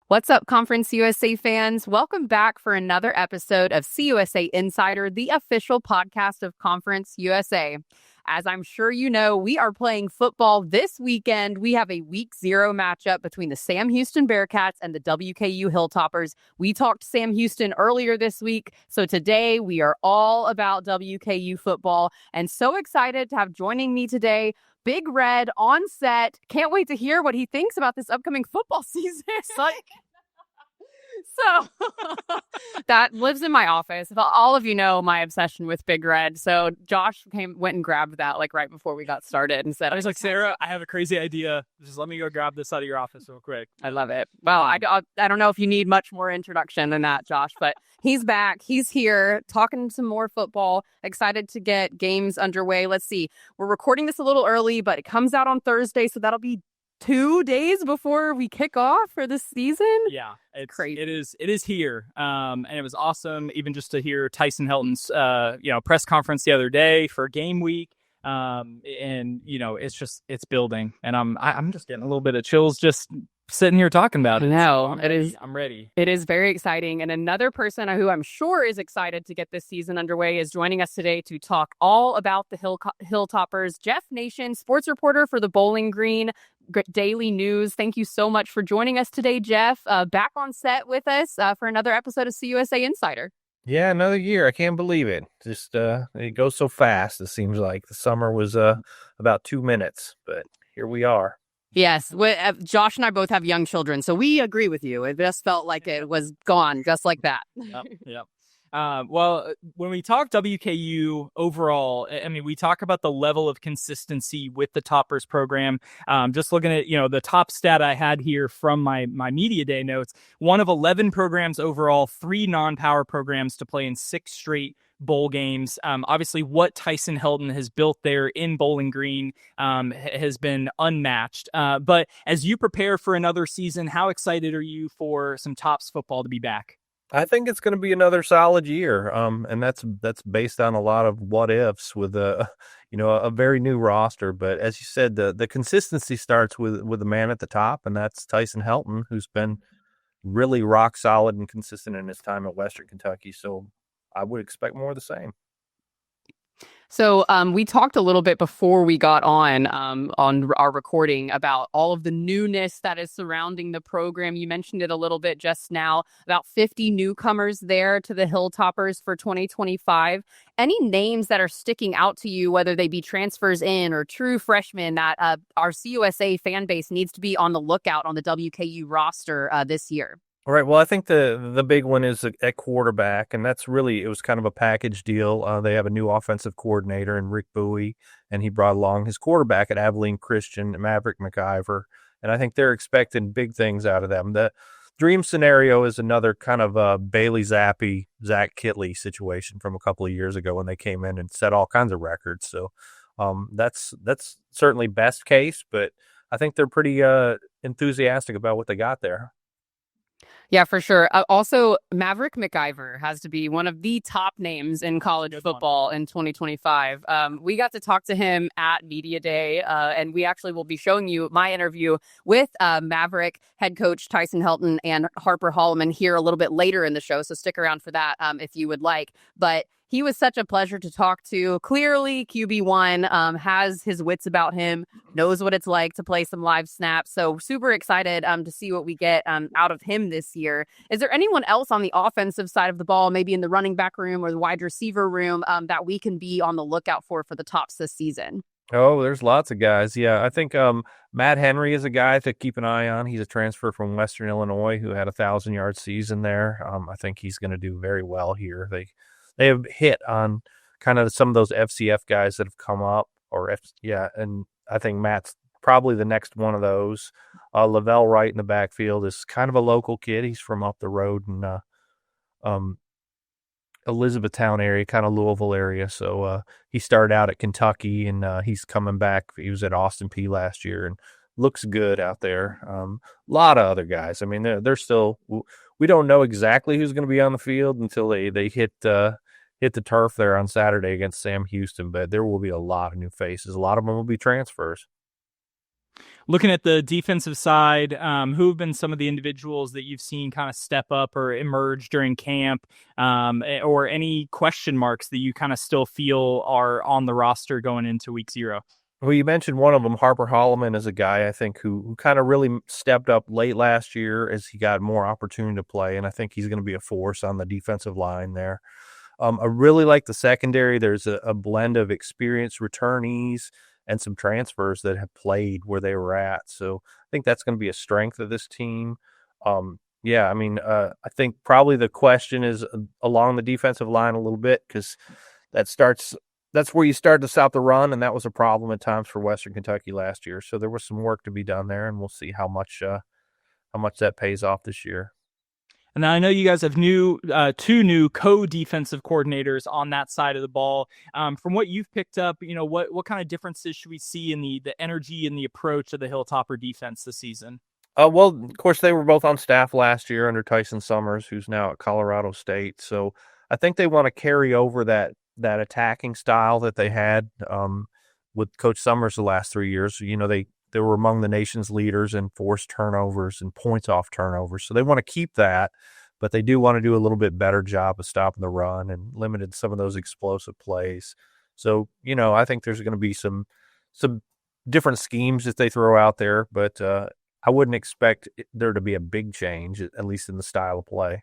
What's up, Conference USA fans? Welcome back for another episode of CUSA Insider, the official podcast of Conference USA. As I'm sure you know, we are playing football this weekend. We have a week 0 matchup between the Sam Houston Bearcats and the WKU Hilltoppers. We talked Sam Houston earlier this week, so today we are all about WKU football, and so excited to have joining me today Big Red on set. Can't wait to hear what he thinks about this upcoming football season. So that lives in my office. All of you know my obsession with Big Red. So Josh went and grabbed that like right before we got started and said, I was like, Sarah, I have a crazy idea. Just let me go grab this out of your office real quick. I love it. Well, I don't know if you need much more introduction than that, Josh, but he's back. He's here talking some more football. Excited to get games underway. Let's see. We're recording this a little early, but it comes out on Thursday. So that'll be 2 days before we kick off for the season. Yeah, it's crazy. It is here. And it was awesome even just to hear Tyson Helton's press conference the other day for game week. And it's building, and I'm just getting a little bit of chills just sitting here talking about it. No, I'm ready. It is very exciting. And another person who I'm sure is excited to get this season underway is joining us today to talk all about the Hilltoppers. Jeff Nation, sports reporter for the Bowling Green Daily News. Thank you so much for joining us today, Jeff. Back on set with us for another episode of CUSA Insider. Yeah, another year. I can't believe it. Just it goes so fast. It seems like the summer was about 2 minutes, but here we are. Yes, Josh and I both have young children, so we agree with you. It just felt like it was gone, just like that. Yep. Well, when we talk WKU overall, I mean, we talk about the level of consistency with the Toppers program. Just looking at, the top stat I had here from my media day notes, one of 11 programs overall, 3 non-power programs to play in 6 straight bowl games. Obviously, what Tyson Helton has built there in Bowling Green has been unmatched. But as you prepare for another season, how excited are you for some Tops football to be back? I think it's going to be another solid year, and that's based on a lot of what ifs with a very new roster. But as you said, the consistency starts with the man at the top, and that's Tyson Helton, who's been really rock solid and consistent in his time at Western Kentucky. So I would expect more of the same. So we talked a little bit before we got on our recording about all of the newness that is surrounding the program. You mentioned it a little bit just now, about 50 newcomers there to the Hilltoppers for 2025. Any names that are sticking out to you, whether they be transfers in or true freshmen, that our CUSA fan base needs to be on the lookout on the WKU roster this year? All right. Well, I think the big one is at quarterback, and it was kind of a package deal. They have a new offensive coordinator in Rick Bowie, and he brought along his quarterback at Abilene Christian, Maverick McIvor, and I think they're expecting big things out of them. The dream scenario is another kind of Bailey Zappi, Zach Kitley situation from a couple of years ago when they came in and set all kinds of records. So that's certainly best case, but I think they're pretty enthusiastic about what they got there. Yeah, for sure. Also, Maverick McIvor has to be one of the top names in college football in 2025. We got to talk to him at Media Day, and we actually will be showing you my interview with Maverick head coach Tyson Helton and Harper Holloman here a little bit later in the show, so stick around for that if you would like. But he was such a pleasure to talk to. Clearly, QB1 has his wits about him, knows what it's like to play some live snaps. So super excited to see what we get out of him this year. Is there anyone else on the offensive side of the ball, maybe in the running back room or the wide receiver room, that we can be on the lookout for the Tops this season? Oh, there's lots of guys. Yeah, I think Matt Henry is a guy to keep an eye on. He's a transfer from Western Illinois who had a 1,000-yard season there. I think he's going to do very well here. They have hit on kind of some of those FCF guys that have come up, and I think Matt's probably the next one of those. Lavelle Wright in the backfield is kind of a local kid. He's from up the road in Elizabethtown area, kind of Louisville area. So he started out at Kentucky, and he's coming back. He was at Austin Peay last year and looks good out there. A lot of other guys. I mean, they're still – we don't know exactly who's going to be on the field until they hit the turf there on Saturday against Sam Houston, but there will be a lot of new faces. A lot of them will be transfers. Looking at the defensive side, who have been some of the individuals that you've seen kind of step up or emerge during camp, or any question marks that you kind of still feel are on the roster going into week 0? Well, you mentioned one of them, Harper Holloman, is a guy I think who kind of really stepped up late last year as he got more opportunity to play, and I think he's going to be a force on the defensive line there. I really like the secondary. There's a blend of experienced returnees and some transfers that have played where they were at. So I think that's going to be a strength of this team. I think probably the question is along the defensive line a little bit, because that's where you start to stop the run, and that was a problem at times for Western Kentucky last year. So there was some work to be done there, and we'll see how much that pays off this year. And I know you guys have two new co-defensive coordinators on that side of the ball. From what you've picked up, what kind of differences should we see in the energy and the approach of the Hilltopper defense this season? Well, of course, they were both on staff last year under Tyson Summers, who's now at Colorado State. So I think they want to carry over that attacking style that they had with Coach Summers the last 3 years. They were among the nation's leaders in forced turnovers and points off turnovers. So they want to keep that, but they do want to do a little bit better job of stopping the run and limited some of those explosive plays. So, I think there's going to be some different schemes that they throw out there, but I wouldn't expect there to be a big change, at least in the style of play.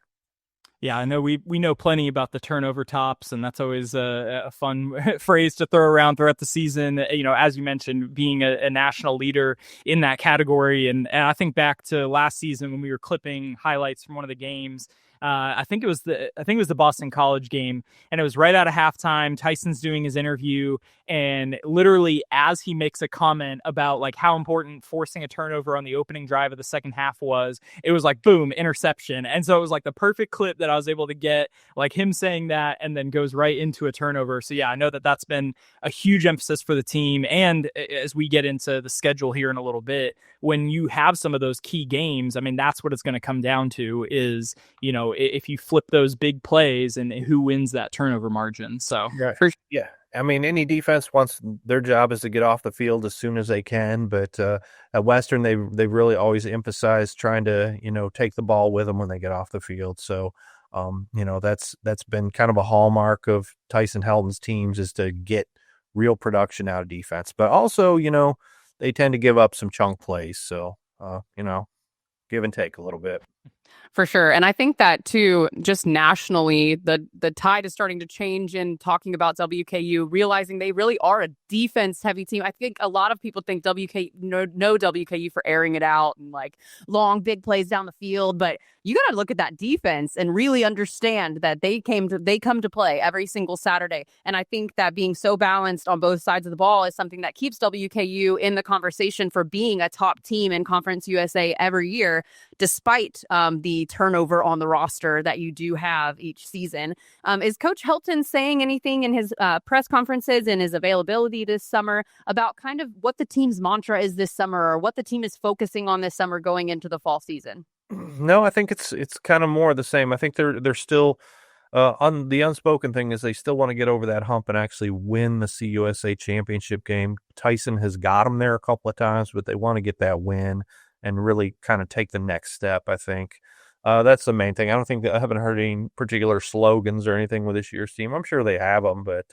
Yeah, I know we know plenty about the turnover tops, and that's always a fun phrase to throw around throughout the season. As you mentioned, being a national leader in that category, and I think back to last season when we were clipping highlights from one of the games. I think it was the Boston College game, and it was right out of halftime. Tyson's doing his interview, and literally as he makes a comment about like how important forcing a turnover on the opening drive of the second half was, it was like boom, interception. And so it was like the perfect clip that I was able to get, like him saying that, and then goes right into a turnover. So yeah, I know that's been a huge emphasis for the team. And as we get into the schedule here in a little bit, when you have some of those key games, I mean, that's what it's going to come down to is, if you flip those big plays and who wins that turnover margin. So yeah. I mean, any defense wants their job is to get off the field as soon as they can. But at Western, they really always emphasize trying to, take the ball with them when they get off the field. So, that's been kind of a hallmark of Tyson Helton's teams is to get real production out of defense. But also, they tend to give up some chunk plays. So, give and take a little bit. For sure. And I think that too, just nationally, the tide is starting to change in talking about WKU, realizing they really are a defense heavy team. I think a lot of people think know WKU for airing it out and like long, big plays down the field. But you got to look at that defense and really understand that they come to play every single Saturday. And I think that being so balanced on both sides of the ball is something that keeps WKU in the conversation for being a top team in Conference USA every year, despite the turnover on the roster that you do have each season. Is Coach Helton saying anything in his press conferences and his availability this summer about kind of what the team's mantra is this summer or what the team is focusing on this summer going into the fall season? No, I think it's kind of more of the same. I think they're still on the unspoken thing is they still want to get over that hump and actually win the CUSA championship game. Tyson has got them there a couple of times, but they want to get that win and really kind of take the next step, I think. That's the main thing. I haven't heard any particular slogans or anything with this year's team. I'm sure they have them, but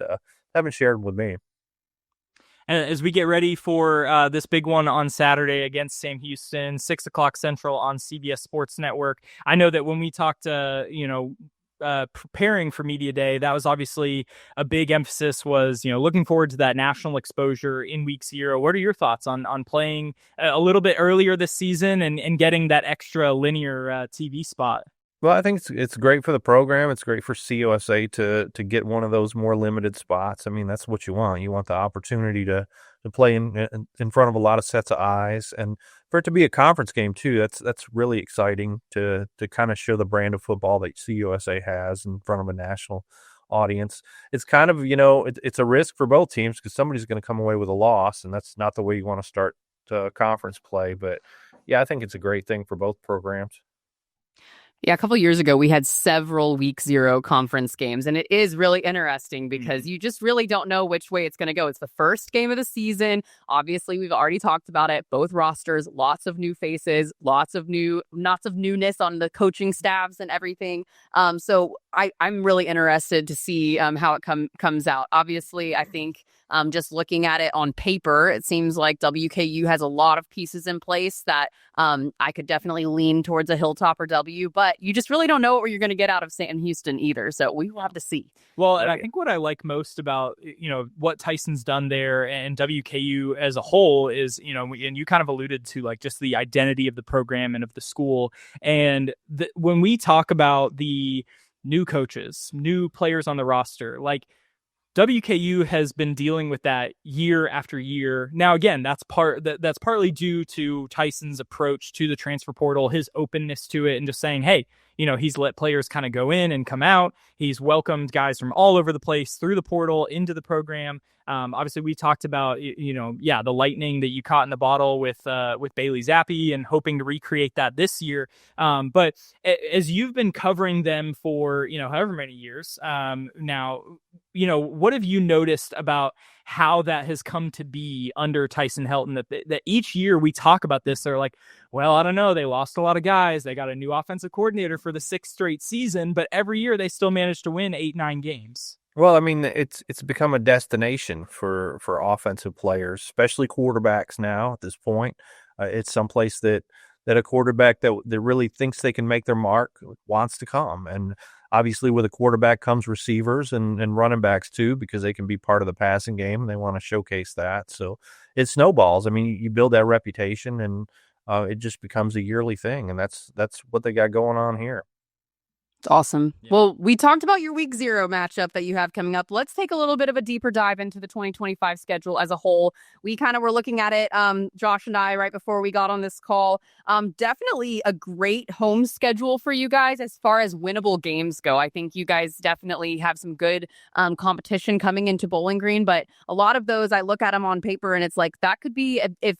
haven't shared them with me. And as we get ready for this big one on Saturday against Sam Houston, 6:00 Central on CBS Sports Network, I know that when we talked, preparing for Media Day, that was obviously a big emphasis was, looking forward to that national exposure in week 0. What are your thoughts on playing a little bit earlier this season and getting that extra linear TV spot? Well, I think it's great for the program. It's great for CUSA to get one of those more limited spots. I mean, that's what you want. You want the opportunity to play in front of a lot of sets of eyes, and for it to be a conference game too. That's really exciting to kind of show the brand of football that CUSA has in front of a national audience. It's kind of it's a risk for both teams because somebody's going to come away with a loss, and that's not the way you want to start conference play. But yeah, I think it's a great thing for both programs. Yeah, a couple of years ago, we had several week 0 conference games, and it is really interesting because you just really don't know which way it's going to go. It's the first game of the season. Obviously, we've already talked about it. Both rosters, lots of new faces, lots of newness on the coaching staffs and everything. So I'm really interested to see how it comes out. Obviously, I think just looking at it on paper, it seems like WKU has a lot of pieces in place that I could definitely lean towards a Hilltopper W, but you just really don't know what you're going to get out of Sam Houston either. So we will have to see. Well, and I think what I like most about, what Tyson's done there and WKU as a whole is, and you kind of alluded to like just the identity of the program and of the school. And when we talk about the new coaches, new players on the roster, like WKU has been dealing with that year after year. Now, again, that's partly due to Tyson's approach to the transfer portal, his openness to it, and just saying, hey, he's let players kind of go in and come out. He's welcomed guys from all over the place through the portal into the program. Obviously, we talked about, the lightning that you caught in the bottle with Bailey Zappi and hoping to recreate that this year. But as you've been covering them for, however many years now, what have you noticed about how that has come to be under Tyson Helton? That each year we talk about this, they're like, well, I don't know. They lost a lot of guys. They got a new offensive coordinator for the 6th straight season, but every year they still managed to win 8-9 games. Well, I mean, it's become a destination for offensive players, especially quarterbacks now at this point. It's someplace that a quarterback that really thinks they can make their mark wants to come. And obviously with a quarterback comes receivers and running backs too, because they can be part of the passing game and they want to showcase that. So it snowballs. I mean, you build that reputation and it just becomes a yearly thing. And that's what they got going on here. It's awesome. Yeah. Well, we talked about your week 0 matchup that you have coming up. Let's take a little bit of a deeper dive into the 2025 schedule as a whole. We kind of were looking at it, Josh and I, right before we got on this call. Definitely a great home schedule for you guys as far as winnable games go. I think you guys definitely have some good competition coming into Bowling Green, but a lot of those, I look at them on paper and it's like that could be, if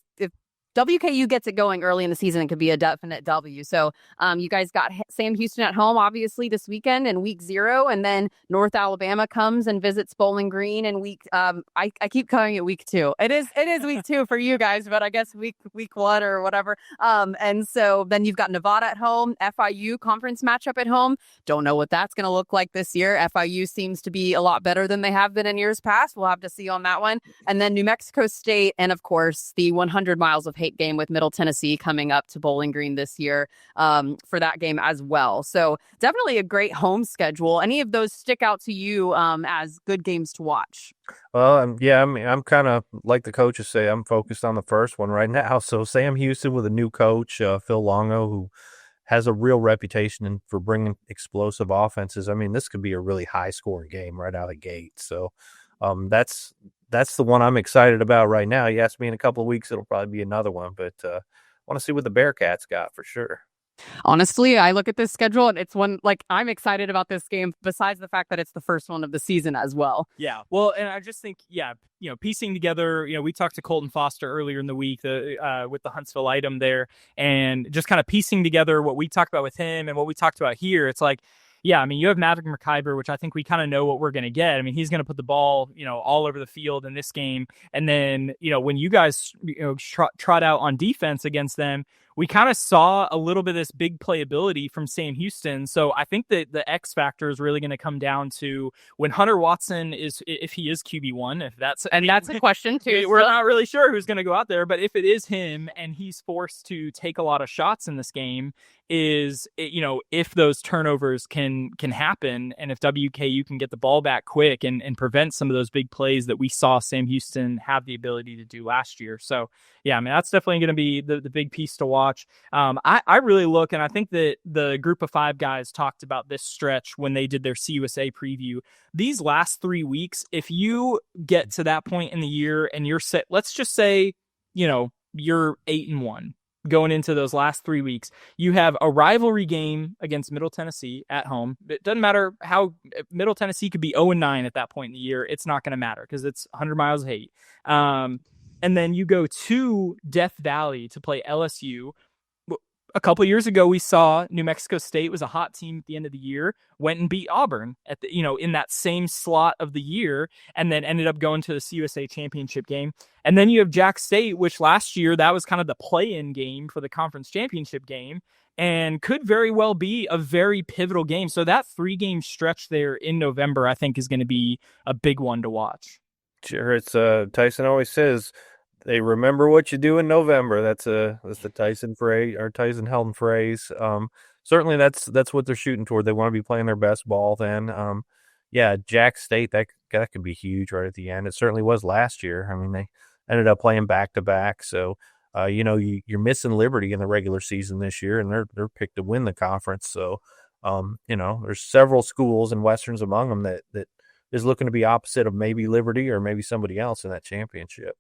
WKU gets it going early in the season, it could be a definite W. So you guys got Sam Houston at home, obviously, this weekend in week 0. And then North Alabama comes and visits Bowling Green in week, I keep calling it week 2. It is week 2 for you guys, but I guess week 1 or whatever. And so then you've got Nevada at home, FIU conference matchup at home. Don't know what that's going to look like this year. FIU seems to be a lot better than they have been in years past. We'll have to see on that one. And then New Mexico State, and of course, the 100 Miles of Hate game with Middle Tennessee coming up to Bowling Green this year for that game as well. So definitely a great home schedule. Any of those stick out to you as good games to watch? Well, yeah, I mean, I'm kind of like the coaches say, I'm focused on the first one right now. So Sam Houston with a new coach, Phil Longo, who has a real reputation for bringing explosive offenses. I mean, this could be a really high scoring game right out of the gate. So that's the one I'm excited about right now. You ask me in a couple of weeks, it'll probably be another one, but I want to see what the Bearcats got for sure. Honestly, I look at this schedule and it's one, like, I'm excited about this game besides the fact that it's the first one of the season as well. Yeah. Well, and I just think, piecing together, we talked to Colton Foster earlier in the week with the Huntsville item there, and just kind of piecing together what we talked about with him and what we talked about here. It's like, yeah, I mean, you have Maverick McIvor, which I think we kind of know what we're going to get. I mean, he's going to put the ball, all over the field in this game. And then, when you guys, trot out on defense against them, we kind of saw a little bit of this big playability from Sam Houston. So I think that the X factor is really going to come down to when Hunter Watson if he is QB1, that's a question too. We're not really sure who's going to go out there, but if it is him and he's forced to take a lot of shots in this game, if those turnovers can happen, and if WKU can get the ball back quick and prevent some of those big plays that we saw Sam Houston have the ability to do last year. So yeah, I mean, that's definitely going to be the big piece to watch. I really look, and I think that the group of 5 guys talked about this stretch when they did their CUSA preview. These last 3 weeks, if you get to that point in the year and you're set, let's just say, you're 8-1. Going into those last 3 weeks, you have a rivalry game against Middle Tennessee at home. It doesn't matter how Middle Tennessee could be 0-9 at that point in the year. It's not going to matter because it's 100 Miles of Hate. And then you go to Death Valley to play LSU. a couple years ago, we saw New Mexico State was a hot team at the end of the year, went and beat Auburn at the, in that same slot of the year, and then ended up going to the CUSA championship game. And then you have Jack State, which last year that was kind of the play-in game for the conference championship game, and could very well be a very pivotal game. So that 3-game stretch there in November, I think, is going to be a big one to watch. Sure, it's Tyson always says, they remember what you do in November. That's the Tyson phrase, or Tyson Helton phrase. Certainly that's what they're shooting toward. They want to be playing their best ball then. Yeah, Jack State, that could be huge right at the end. It certainly was last year. I mean, they ended up playing back to back. So, you're missing Liberty in the regular season this year, and they're picked to win the conference. So, there's several schools and Westerns among them that is looking to be opposite of maybe Liberty or maybe somebody else in that championship.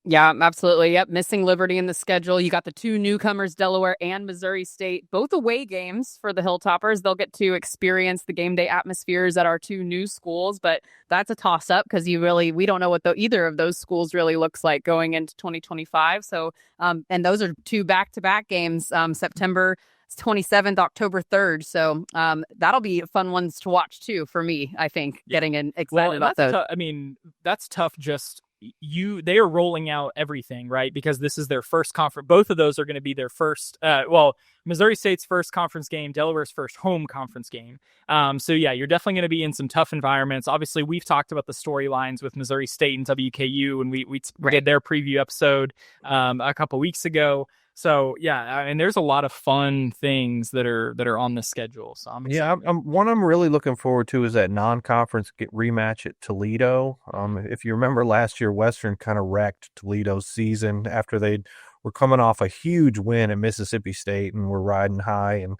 Yeah, absolutely. Yep. Missing Liberty in the schedule. You got the 2 newcomers, Delaware and Missouri State, both away games for the Hilltoppers. They'll get to experience the game day atmospheres at our 2 new schools, but that's a toss up because we don't know what either of those schools really looks like going into 2025. So, and those are 2 back-to-back games, September 27th, October 3rd. So that'll be fun ones to watch too for me, I think, getting excited about those. That's tough. Just they are rolling out everything, right? Because this is their first conference. Both of those are going to be their first, Missouri State's first conference game, Delaware's first home conference game. So yeah, you're definitely going to be in some tough environments. Obviously, we've talked about the storylines with Missouri State and WKU, and we did their preview episode a couple weeks ago. So yeah, I mean, there's a lot of fun things that are on the schedule. So I'm excited. One I'm really looking forward to is that non-conference rematch at Toledo. If you remember last year, Western kind of wrecked Toledo's season after they were coming off a huge win at Mississippi State and were riding high, and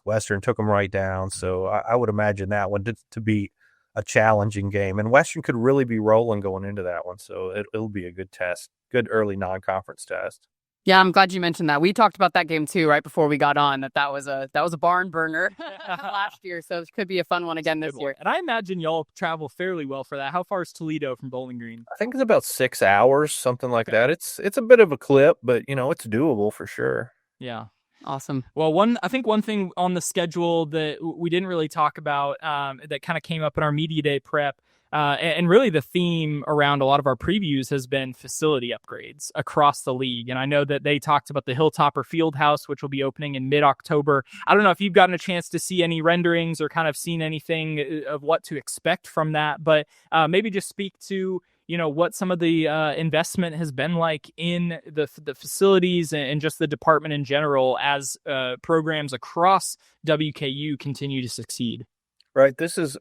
Western took them right down. So I would imagine that one to be a challenging game, and Western could really be rolling going into that one. So it'll be a good test, good early non-conference test. Yeah, I'm glad you mentioned that. We talked about that game too right before we got on. That was a barn burner last year, so it could be a fun one again this year. And I imagine y'all travel fairly well for that. How far is Toledo from Bowling Green? I think it's about 6 hours, something like that. It's a bit of a clip, but it's doable for sure. Yeah. Awesome. Well, I think one thing on the schedule that we didn't really talk about that kind of came up in our media day prep, and really the theme around a lot of our previews has been facility upgrades across the league. And I know that they talked about the Hilltopper Fieldhouse, which will be opening in mid-October. I don't know if you've gotten a chance to see any renderings or kind of seen anything of what to expect from that, but maybe just speak to what some of the investment has been like in the facilities and just the department in general as programs across WKU continue to succeed. Right. This is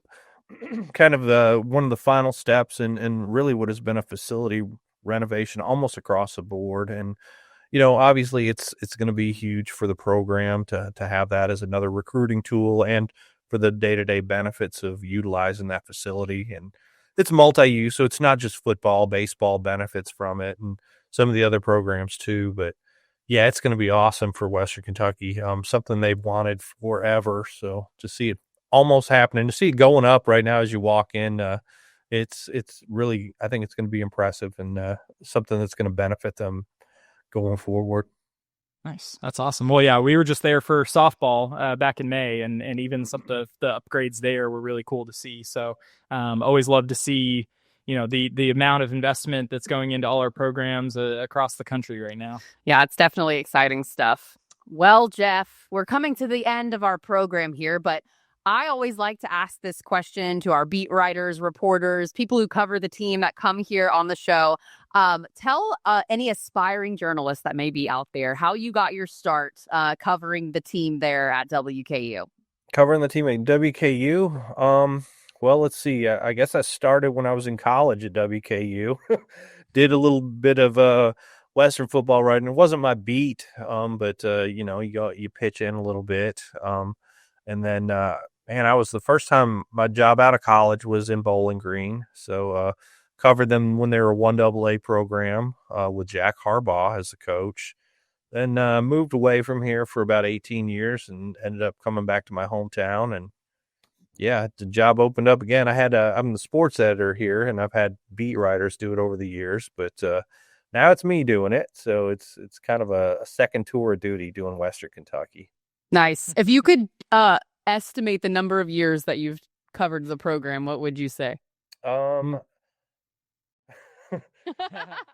kind of one of the final steps and really what has been a facility renovation almost across the board. And, obviously it's going to be huge for the program to have that as another recruiting tool and for the day-to-day benefits of utilizing that facility. And it's multi-use, so it's not just football, baseball benefits from it and some of the other programs too. But yeah, it's going to be awesome for Western Kentucky. Something they've wanted forever. So to see it almost happening, to see it going up right now as you walk in, it's really, I think it's going to be impressive and something that's going to benefit them going forward. Nice. That's awesome. Well, yeah, we were just there for softball back in May, and even some of the upgrades there were really cool to see. So always love to see, the amount of investment that's going into all our programs across the country right now. Yeah, it's definitely exciting stuff. Well, Jeff, we're coming to the end of our program here, but I always like to ask this question to our beat writers, reporters, people who cover the team that come here on the show. Tell any aspiring journalists that may be out there how you got your start covering the team there at WKU. Covering the team at WKU? Well, let's see. I guess I started when I was in college at WKU. Did a little bit of Western football writing. It wasn't my beat, but you pitch in a little bit. And then, I was the first time my job out of college was in Bowling Green. So covered them when they were a 1AA program with Jack Harbaugh as the coach. Then moved away from here for about 18 years and ended up coming back to my hometown. And yeah, the job opened up again. I'm the sports editor here, and I've had beat writers do it over the years. But now it's me doing it. So it's kind of a second tour of duty doing Western Kentucky. Nice. If you could estimate the number of years that you've covered the program, what would you say?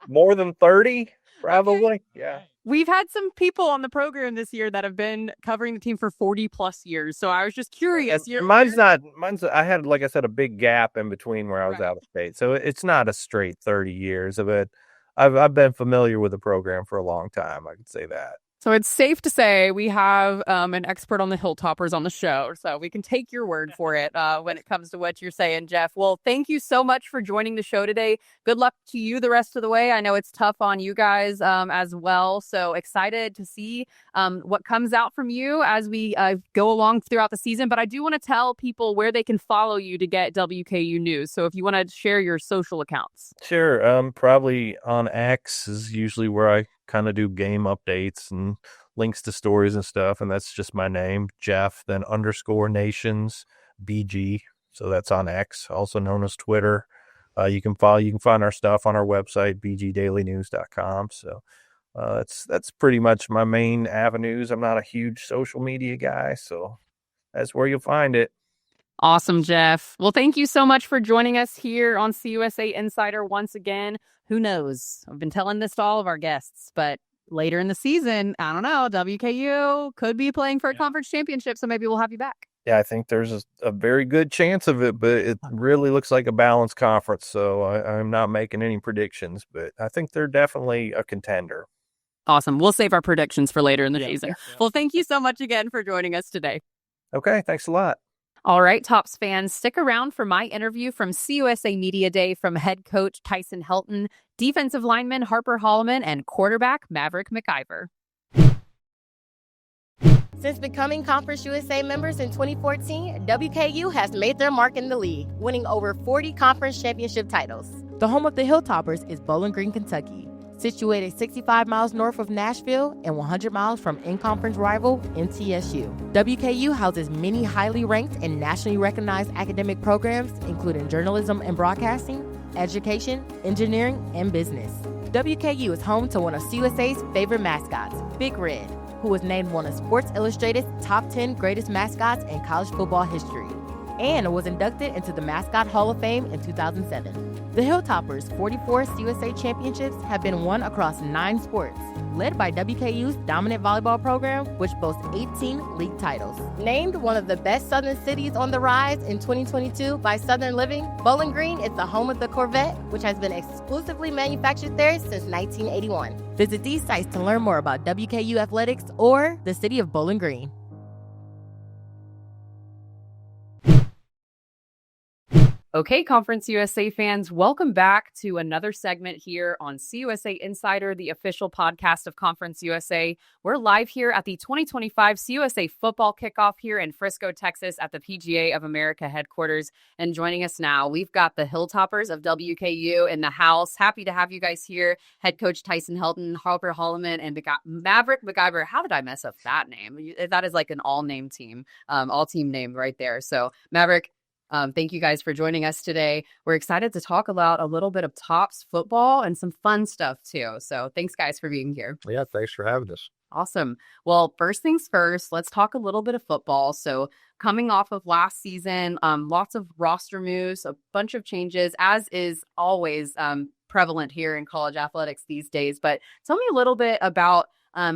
More than 30, probably. Okay. Yeah. We've had some people on the program this year that have been covering the team for 40 plus years. So I was just curious. Mine's I had, like I said, a big gap in between where I was out of state. So it's not a straight 30 years of it. I've been familiar with the program for a long time. I could say that. So it's safe to say we have an expert on the Hilltoppers on the show, so we can take your word for it when it comes to what you're saying, Jeff. Well, thank you so much for joining the show today. Good luck to you the rest of the way. I know it's tough on you guys as well, so excited to see what comes out from you as we go along throughout the season. But I do want to tell people where they can follow you to get WKU news. So if you want to share your social accounts. Sure. Probably on X is usually where I kind of do game updates and links to stories and stuff, and that's just my name, Jeff, then _nations BG. So that's on X, also known as Twitter. You can find our stuff on our website, bgdailynews.com. So that's pretty much my main avenues. I'm not a huge social media guy, so that's where you'll find it. Awesome, Jeff. Well, thank you so much for joining us here on CUSA Insider once again. Who knows? I've been telling this to all of our guests, but later in the season, I don't know, WKU could be playing for a conference championship, so maybe we'll have you back. Yeah, I think there's a very good chance of it, but it really looks like a balanced conference, so I'm not making any predictions, but I think they're definitely a contender. Awesome. We'll save our predictions for later in the season. Yeah. Well, thank you so much again for joining us today. Okay, thanks a lot. All right, Tops fans, stick around for my interview from CUSA Media Day from head coach Tyson Helton, defensive lineman Harper Holloman, and quarterback Maverick McIvor. Since becoming Conference USA members in 2014, WKU has made their mark in the league, winning over 40 conference championship titles. The home of the Hilltoppers is Bowling Green, Kentucky, situated 65 miles north of Nashville and 100 miles from in-conference rival NTSU. WKU houses many highly ranked and nationally recognized academic programs, including journalism and broadcasting, education, engineering, and business. WKU is home to one of CUSA's favorite mascots, Big Red, who was named one of Sports Illustrated's top 10 greatest mascots in college football history, and was inducted into the Mascot Hall of Fame in 2007. The Hilltoppers' 44 CUSA championships have been won across 9 sports, led by WKU's dominant volleyball program, which boasts 18 league titles. Named one of the best Southern cities on the rise in 2022 by Southern Living, Bowling Green is the home of the Corvette, which has been exclusively manufactured there since 1981. Visit these sites to learn more about WKU athletics or the city of Bowling Green. Okay, Conference USA fans, welcome back to another segment here on CUSA Insider, the official podcast of Conference USA. We're live here at the 2025 CUSA football kickoff here in Frisco, Texas at the PGA of America headquarters. And joining us now, we've got the Hilltoppers of WKU in the house. Happy to have you guys here. Head coach Tyson Helton, Harper Holloman, and Maverick McIvor. How did I mess up that name? That is like an all-name team, all-team name right there. So Maverick, thank you guys for joining us today. We're excited to talk about a little bit of Tops football and some fun stuff too. So thanks guys for being here. Yeah, thanks for having us. Awesome. Well, first things first, let's talk a little bit of football. So coming off of last season, lots of roster moves, a bunch of changes, as is always prevalent here in college athletics these days. But tell me a little bit about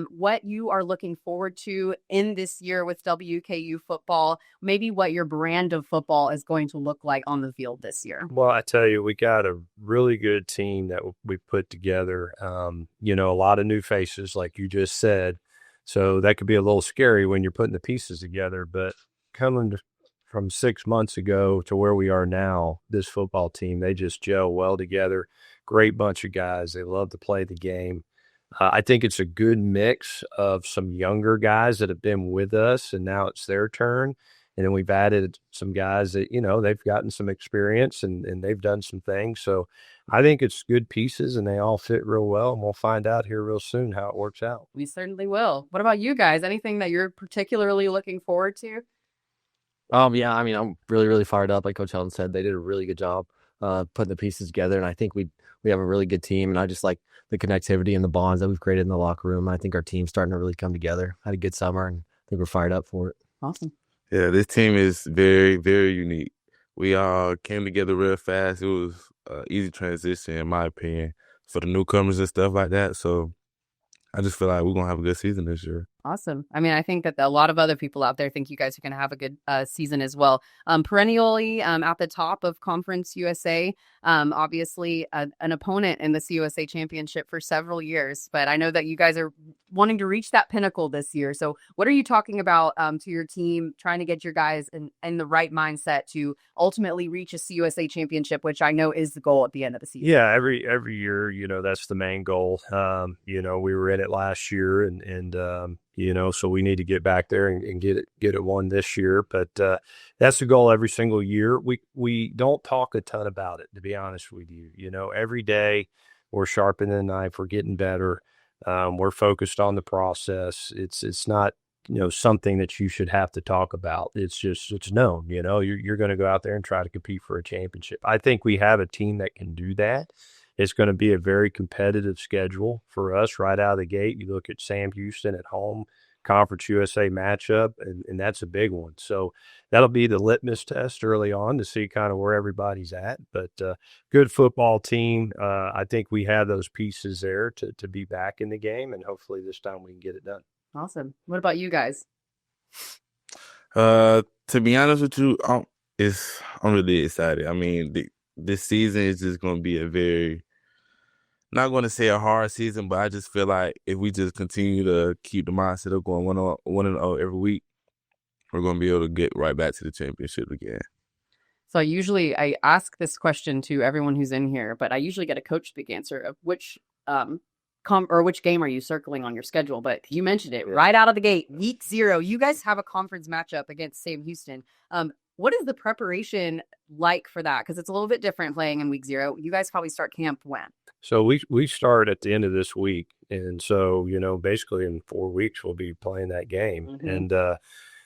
what you are looking forward to in this year with WKU football, maybe what your brand of football is going to look like on the field this year. Well, I tell you, we got a really good team that we put together. A lot of new faces, like you just said. So that could be a little scary when you're putting the pieces together. But coming from 6 months ago to where we are now, this football team, they just gel well together. Great bunch of guys. They love to play the game. I think it's a good mix of some younger guys that have been with us, and now it's their turn. And then we've added some guys that, they've gotten some experience and they've done some things. So I think it's good pieces, and they all fit real well. And we'll find out here real soon how it works out. We certainly will. What about you guys? Anything that you're particularly looking forward to? I'm really, really fired up. Like Coach Helton said, they did a really good job putting the pieces together. And I think we have a really good team. And I just like the connectivity and the bonds that we've created in the locker room. I think our team's starting to really come together. Had a good summer, and I think we're fired up for it. Awesome. Yeah, this team is very, very unique. We all came together real fast. It was an easy transition, in my opinion, for the newcomers and stuff like that. So I just feel like we're going to have a good season this year. Awesome. I mean, I think that a lot of other people out there think you guys are going to have a good season as well. Perennially at the top of Conference USA, obviously an opponent in the CUSA championship for several years. But I know that you guys are wanting to reach that pinnacle this year. So what are you talking about to your team, trying to get your guys in the right mindset to ultimately reach a CUSA championship, which I know is the goal at the end of the season? Yeah, every year, that's the main goal. We were in it last year and so we need to get back there and get it won this year. But that's the goal every single year. We don't talk a ton about it, to be honest with you. Every day we're sharpening the knife, we're getting better. We're focused on the process. It's not, something that you should have to talk about. It's known, you're going to go out there and try to compete for a championship. I think we have a team that can do that. It's going to be a very competitive schedule for us right out of the gate. You look at Sam Houston at home, Conference USA matchup, and that's a big one. So that'll be the litmus test early on to see kind of where everybody's at. But good football team. I think we have those pieces there to be back in the game, and hopefully this time we can get it done. Awesome. What about you guys? To be honest with you, I'm really excited. I mean, this season is just going to be a very, not going to say a hard season, but I just feel like if we just continue to keep the mindset of going 1-0 every week, we're going to be able to get right back to the championship again. So I ask this question to everyone who's in here, but I usually get a coach speak answer of which which game are you circling on your schedule. But you mentioned it right out of the gate, week 0. You guys have a conference matchup against Sam Houston. What is the preparation like for that? Because it's a little bit different playing in week 0. You guys probably start camp when? So we start at the end of this week. And so, basically in 4 weeks, we'll be playing that game. Mm-hmm. And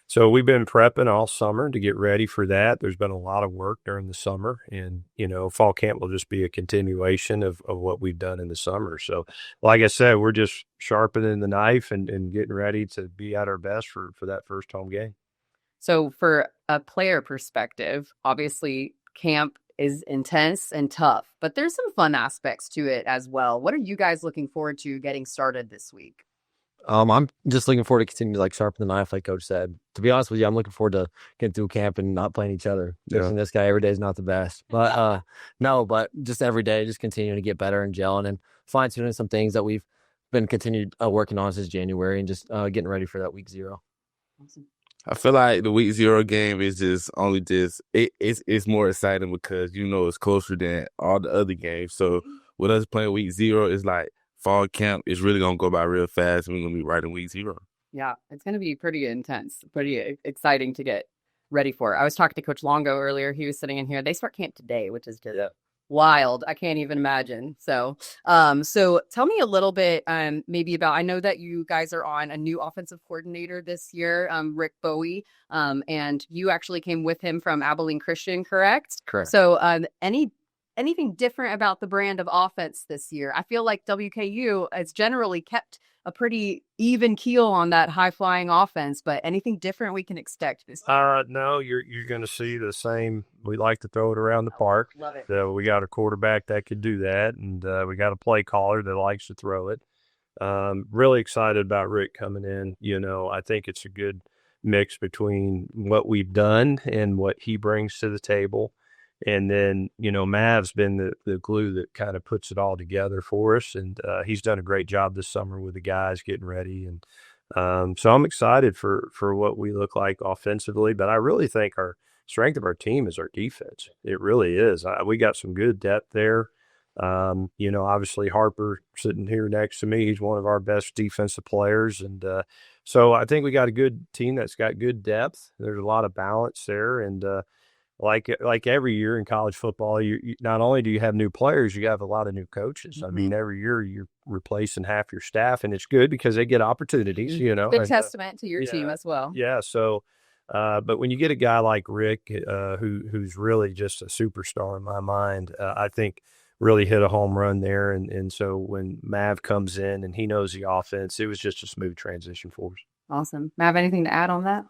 so we've been prepping all summer to get ready for that. There's been a lot of work during the summer. And, fall camp will just be a continuation of what we've done in the summer. So, like I said, we're just sharpening the knife and getting ready to be at our best for that first home game. So for a player perspective, obviously camp is intense and tough, but there's some fun aspects to it as well. What are you guys looking forward to getting started this week? I'm just looking forward to continue to sharpen the knife, like Coach said. To be honest with you, I'm looking forward to getting through camp and not playing each other. Facing this guy every day is not the best, but but just every day, just continuing to get better and gelling and fine tuning some things that we've been continued working on since January and just getting ready for that week 0. Awesome. I feel like the week 0 game is it's more exciting because it's closer than all the other games. So with us playing week 0, it's like fall camp is really gonna go by real fast. We're gonna be right in week 0. Yeah, it's gonna be pretty intense, pretty exciting to get ready for. I was talking to Coach Longo earlier. He was sitting in here. They start camp today, which is just wild. I can't even imagine. So tell me a little bit maybe about, I know that you guys are on a new offensive coordinator this year, Rick Bowie, and you actually came with him from Abilene Christian, correct? Correct. So anything different about the brand of offense this year? I feel like WKU has generally kept a pretty even keel on that high-flying offense, but anything different we can expect this year? No, you're going to see the same. We like to throw it around the park. Love it. We got a quarterback that could do that, and we got a play caller that likes to throw it. Really excited about Rick coming in. I think it's a good mix between what we've done and what he brings to the table. And then, Mav's been the glue that kind of puts it all together for us. And he's done a great job this summer with the guys getting ready. And so I'm excited for what we look like offensively. But I really think our strength of our team is our defense. It really is. We got some good depth there. Obviously Harper sitting here next to me, he's one of our best defensive players. And so I think we got a good team that's got good depth. There's a lot of balance there. And like every year in college football, you not only do you have new players, you have a lot of new coaches. Mm-hmm. I mean, every year you're replacing half your staff, and it's good because they get opportunities, Good testament to your team as well. Yeah. So But when you get a guy like Rick, who's really just a superstar in my mind, I think really hit a home run there. And so when Mav comes in and he knows the offense, it was just a smooth transition for us. Awesome. Mav, anything to add on that?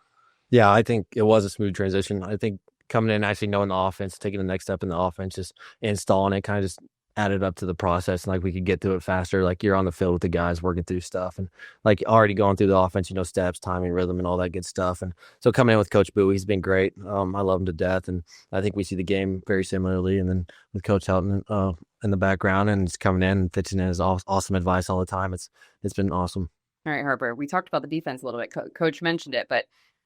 Yeah, I think it was a smooth transition. I think coming in, actually knowing the offense, taking the next step in the offense, just installing it, kind of just added up to the process, and like we could get through it faster. Like you're on the field with the guys working through stuff, and like already going through the offense, steps, timing, rhythm, and all that good stuff. And so coming in with Coach Bowie, he's been great. I love him to death, and I think we see the game very similarly. And then with Coach Helton in the background, and he's coming in and pitching in his awesome advice all the time. It's been awesome. All right, Harper, we talked about the defense a little bit. Coach mentioned it, but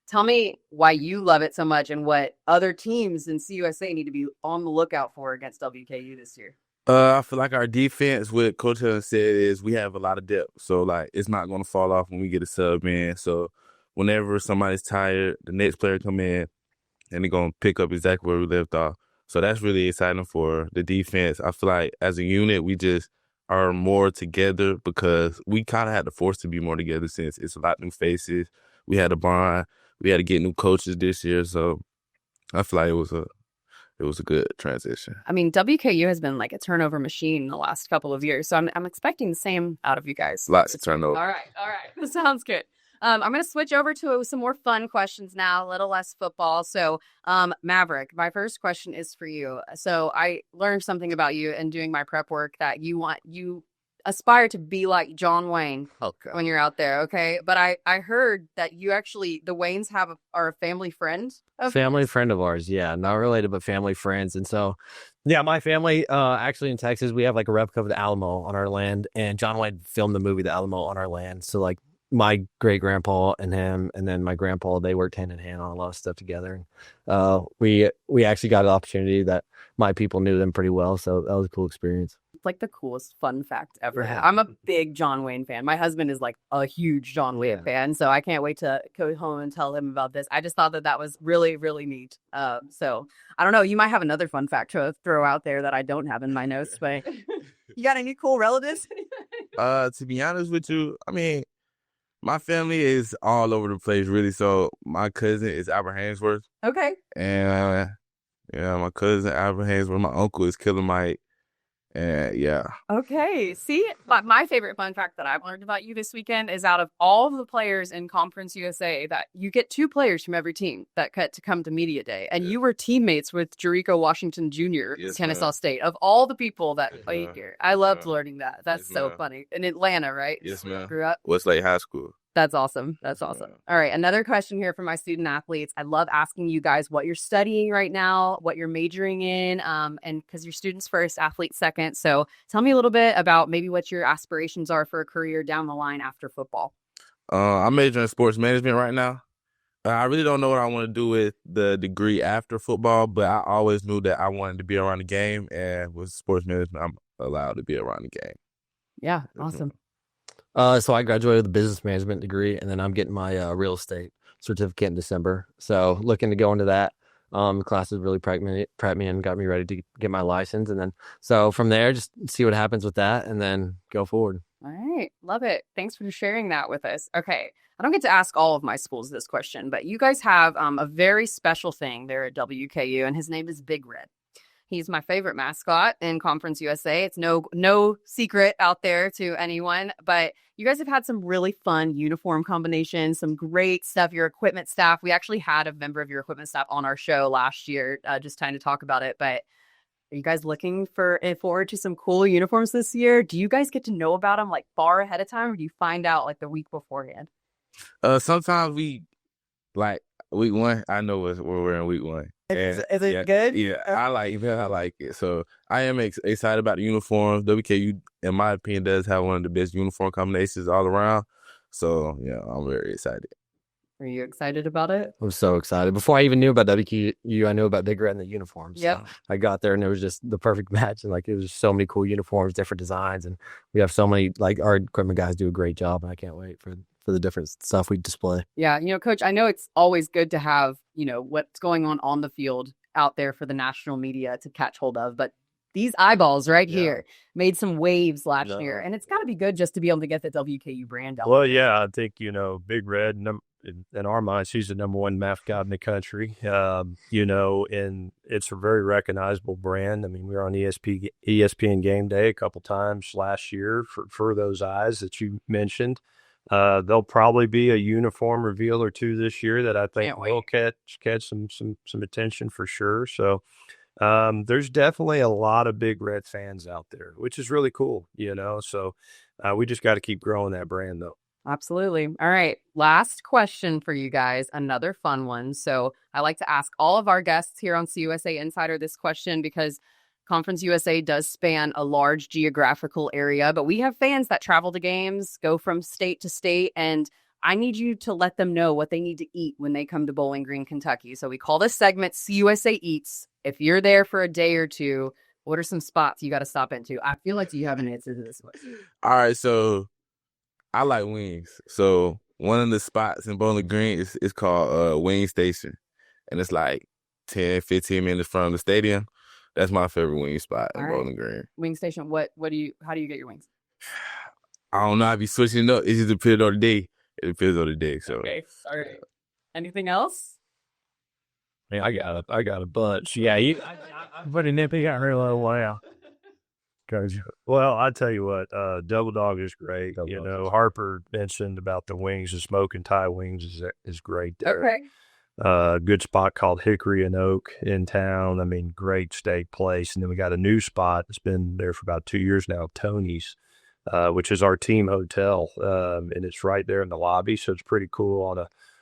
tell me why you love it so much and what other teams in CUSA need to be on the lookout for against WKU this year. I feel like our defense, what Coach Hill said, is we have a lot of depth. So, like, it's not going to fall off when we get a sub in. So, whenever somebody's tired, the next player come in, and they're going to pick up exactly where we left off. So, that's really exciting for the defense. I feel like as a unit, we just are more together because we kind of had to force to be more together since it's a lot of new faces. We had a bond. We had to get new coaches this year. So, I feel like it was a good transition. I mean, WKU has been like a turnover machine the last couple of years, so I'm expecting the same out of you guys. Lots of turnover. All right. That sounds good. I'm going to switch over to some more fun questions now, a little less football. So, Maverick, my first question is for you. So I learned something about you in doing my prep work that you aspire to be like John Wayne when you're out there, okay? But I heard that you actually, the Waynes are a family friend. Family friend of ours, yeah. Not related, but family friends. And so, yeah, my family, actually in Texas, we have like a replica of the Alamo on our land. And John Wayne filmed the movie The Alamo on our land. So like my great-grandpa and him, and then my grandpa, they worked hand in hand on a lot of stuff together. We actually got an opportunity that my people knew them pretty well. So that was a cool experience. It's like the coolest fun fact ever. Yeah. I'm a big John Wayne fan. My husband is like a huge John Wayne fan, so I can't wait to go home and tell him about this. I just thought that was really, really neat. So I don't know. You might have another fun fact to throw out there that I don't have in my notes, but you got any cool relatives? To be honest with you, I mean, my family is all over the place, really. So my cousin is Albert Hainsworth. Okay. And my cousin Albert Hainsworth. My uncle is Killer Mike. And yeah. Okay. See, my favorite fun fact that I've learned about you this weekend is out of all the players in Conference USA, that you get 2 players from every team that cut to come to Media Day. And you were teammates with Jericho Washington Jr. at Kennesaw State. Of all the people that played here, I loved learning that. That's so funny. In Atlanta, right? Yes, ma'am. Grew up. Westlake High School. That's awesome. That's awesome. All right. Another question here for my student athletes. I love asking you guys what you're studying right now, what you're majoring in, and because you're students first, athletes second. So tell me a little bit about maybe what your aspirations are for a career down the line after football. I'm majoring in sports management right now. I really don't know what I want to do with the degree after football, but I always knew that I wanted to be around the game, and with sports management, I'm allowed to be around the game. Yeah. Awesome. So I graduated with a business management degree, and then I'm getting my real estate certificate in December. So looking to go into that. Classes really prepped me and got me ready to get my license. And then, so from there, just see what happens with that and then go forward. All right. Love it. Thanks for sharing that with us. Okay. I don't get to ask all of my schools this question, but you guys have a very special thing there at WKU, and his name is Big Red. He's my favorite mascot in Conference USA. It's no secret out there to anyone, but you guys have had some really fun uniform combinations, some great stuff. Your equipment staff, we actually had a member of your equipment staff on our show last year, just trying to talk about it. But are you guys looking forward to some cool uniforms this year? Do you guys get to know about them like far ahead of time, or do you find out like the week beforehand? Sometimes we, like, week 1, I know what we're wearing week 1. Is it good? Yeah, I like it. So I am excited about the uniforms. WKU, in my opinion, does have one of the best uniform combinations all around. So yeah, I'm very excited. Are you excited about it? I'm so excited. Before I even knew about WKU, I knew about Big Red and the uniforms. Yep. So I got there and it was just the perfect match. And like, it was just so many cool uniforms, different designs. And we have so many, like, our equipment guys do a great job. And I can't wait for the different stuff we display. Yeah. Coach, I know it's always good to have, what's going on the field out there for the national media to catch hold of. But these eyeballs right here made some waves last year. And it's got to be good just to be able to get the WKU brand out. Well, yeah, I think, Big Red, in our minds, he's the number one mascot in the country. You know, and it's a very recognizable brand. I mean, we were on ESPN Game Day a couple times last year for those eyes that you mentioned. There'll probably be a uniform reveal or two this year that I think will catch some attention for sure. So there's definitely a lot of Big Red fans out there, which is really cool, you know. So we just got to keep growing that brand, though. Absolutely. All right. Last question for you guys. Another fun one. So I like to ask all of our guests here on CUSA Insider this question because Conference USA does span a large geographical area, but we have fans that travel to games, go from state to state, and I need you to let them know what they need to eat when they come to Bowling Green, Kentucky. So we call this segment CUSA Eats. If you're there for a day or two, what are some spots you got to stop into? I feel like you have an answer to this one. All right, so I like wings. So one of the spots in Bowling Green is called Wing Station, and it's like 10, 15 minutes from the stadium. That's my favorite wing spot in Bowling Green. Wing Station. How do you get your wings? I don't know. I be switching it up. It's just depends on the day. It depends on the day. So okay. All right. Anything else? Yeah, I got a bunch. Yeah, I'm putting nippy out here a little while. Well, I tell you what, Double Dog is great. Harper mentioned about the wings. The smoke and tie wings is great there. Okay. Good spot called Hickory and Oak in town. I mean, great steak place. And then we got a new spot that's been there for about 2 years now, Tony's, which is our team hotel. And it's right there in the lobby. So it's pretty cool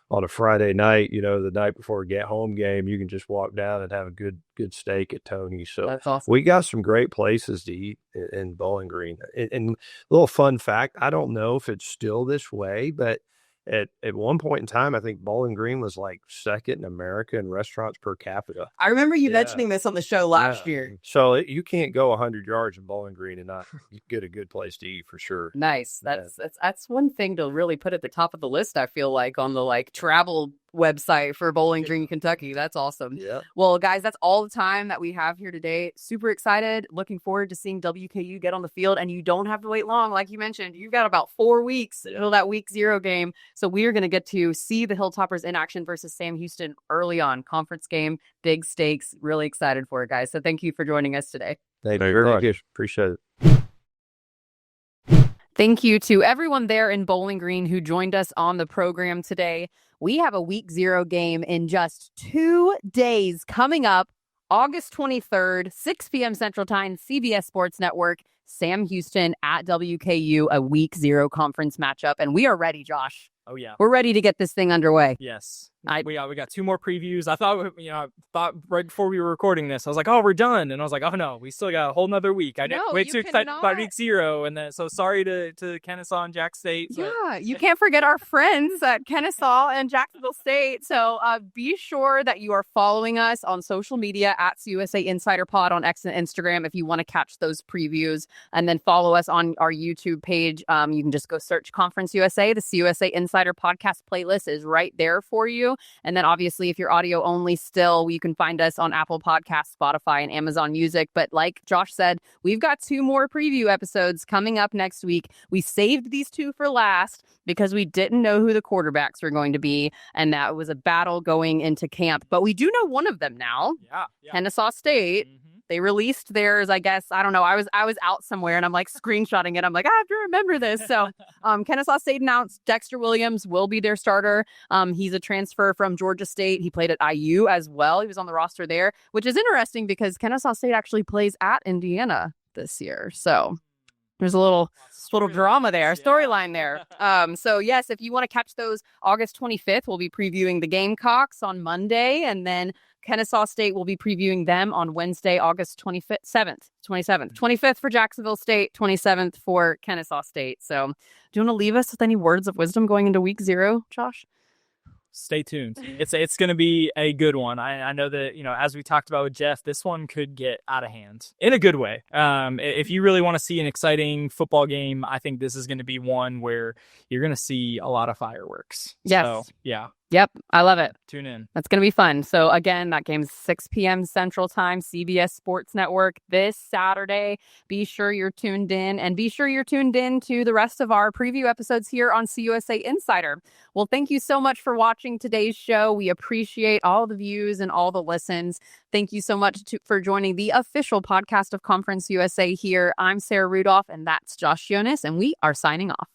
on a Friday night, the night before a home game, you can just walk down and have a good steak at Tony's. So that's awesome. We got some great places to eat in Bowling Green. And a little fun fact, I don't know if it's still this way, but at one point in time, I think Bowling Green was like second in America in restaurants per capita. I remember you mentioning this on the show last year. So you can't go 100 yards in Bowling Green and not get a good place to eat for sure. Nice. That's one thing to really put at the top of the list, I feel like, on the travel website for Bowling Green, Kentucky. That's awesome. Yeah. Well, guys, that's all the time that we have here today. Super excited. Looking forward to seeing WKU get on the field. And you don't have to wait long. Like you mentioned, you've got about 4 weeks until that week 0 game. So we are going to get to see the Hilltoppers in action versus Sam Houston early on. Conference game, big stakes. Really excited for it, guys. So thank you for joining us today. Thank you. Appreciate it. Thank you to everyone there in Bowling Green who joined us on the program today. We have a week 0 game in just 2 days coming up, August 23rd, 6 p.m. Central Time, CBS Sports Network, Sam Houston at WKU, a week 0 conference matchup. And we are ready, Josh. Oh, yeah. We're ready to get this thing underway. Yes. We got 2 more previews. I thought right before we were recording this, I was like, oh, we're done. And I was like, oh, no, we still got a whole nother week. I didn't wait too excited about week 0. And then, so sorry to Kennesaw and Jack State. But... Yeah, you can't forget our friends at Kennesaw and Jacksonville State. So be sure that you are following us on social media at CUSA Insider Pod on X and Instagram if you want to catch those previews. And then follow us on our YouTube page. You can just go search Conference USA. The CUSA Insider Podcast playlist is right there for you. And then obviously, if you're audio only still, you can find us on Apple Podcasts, Spotify, and Amazon Music. But like Josh said, we've got 2 more preview episodes coming up next week. We saved these 2 for last because we didn't know who the quarterbacks were going to be. And that was a battle going into camp. But we do know one of them now. Yeah. Kennesaw State. Mm-hmm. They released theirs, I guess. I don't know. I was out somewhere and I'm like screenshotting it. I'm like, I have to remember this. So Kennesaw State announced Dexter Williams will be their starter. He's a transfer from Georgia State. He played at IU as well. He was on the roster there, which is interesting because Kennesaw State actually plays at Indiana this year. So there's a little drama there, storyline there. So yes, if you want to catch those, August 25th, we'll be previewing the Gamecocks on Monday, and then Kennesaw State will be previewing them on Wednesday, August 25th for Jacksonville State, 27th for Kennesaw State. So do you want to leave us with any words of wisdom going into week 0, Josh? Stay tuned. It's going to be a good one. I know that, as we talked about with Jeff, this one could get out of hand in a good way. If you really want to see an exciting football game, I think this is going to be one where you're going to see a lot of fireworks. Yes. So, yeah. Yep, I love it. Tune in. That's going to be fun. So again, that game's 6 p.m. Central Time, CBS Sports Network this Saturday. Be sure you're tuned in, and be sure you're tuned in to the rest of our preview episodes here on CUSA Insider. Well, thank you so much for watching today's show. We appreciate all the views and all the listens. Thank you so much for joining the official podcast of Conference USA here. I'm Sarah Rudolph, and that's Josh Yonis, and we are signing off.